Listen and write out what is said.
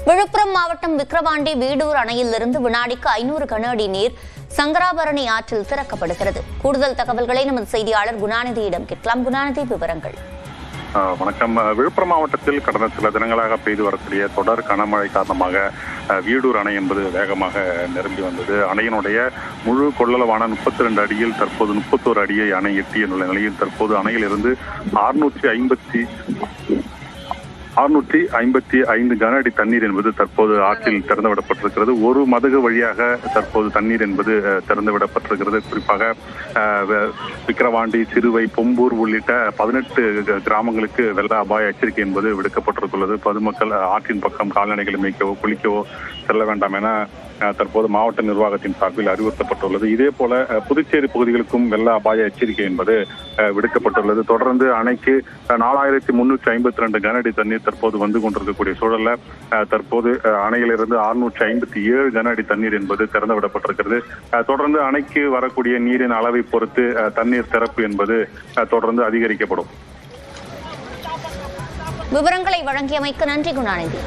விழுப்புரம் மாவட்டம் விக்கிரவாண்டி வீடூர் அணையிலிருந்து வினாடிக்கு 500 கன அடி நீர் சங்கராபரணி ஆற்றில் திறக்கப்படுகிறது. கூடுதல் தகவல்களை நமது செய்தியாளர் குணாநிதியிடம் கேட்கலாம். குணாநிதி, விவரங்கள். வணக்கம். விழுப்புரம் மாவட்டத்தில் கடந்த சில தினங்களாக பெய்து வரக்கூடிய தொடர் கனமழை காரணமாக வீடூர் அணை என்பது வேகமாக நிரம்பி வந்தது. அணையினுடைய முழு கொள்ளளவான 32 அடியில் தற்போது 31 அடியை அணை எட்டிய நிலையில் தற்போது அணையிலிருந்து 655 கன அடி தண்ணீர் என்பது தற்போது ஆற்றில் திறந்துவிடப்பட்டிருக்கிறது. ஒரு மதகு வழியாக தற்போது தண்ணீர் என்பது திறந்துவிடப்பட்டிருக்கிறது. குறிப்பாக விக்கிரவாண்டி, சிறுவை, பொம்பூர் உள்ளிட்ட 18 கிராமங்களுக்கு வெள்ள அபாய எச்சரிக்கை என்பது விடுக்கப்பட்டிருக்கிறது. பொதுமக்கள் ஆற்றின் பக்கம் கால்நடைகளை மேய்க்கவோ குளிக்கவோ செல்ல வேண்டாம் என தற்போது மாவட்ட நிர்வாகத்தின் சார்பில் அறிவுறுத்தப்பட்டுள்ளது. இதே போல புதுச்சேரி பகுதிகளுக்கும் வெள்ள அபாய எச்சரிக்கை என்பது விடுக்கப்பட்டுள்ளது. தொடர்ந்து அணைக்கு 4352 கன அடி தண்ணீர் தற்போது வந்து கொண்டிருக்கக்கூடிய சூழல்ல தற்போது அணையிலிருந்து 657 கன அடி தண்ணீர் என்பது திறந்து விடப்பட்டிருக்கிறது. தொடர்ந்து அணைக்கு வரக்கூடிய நீரின் அளவை பொறுத்து தண்ணீர் திறப்பு என்பது தொடர்ந்து அதிகரிக்கப்படும். விவரங்களை வழங்கியமைக்கு நன்றி குணாநிதி.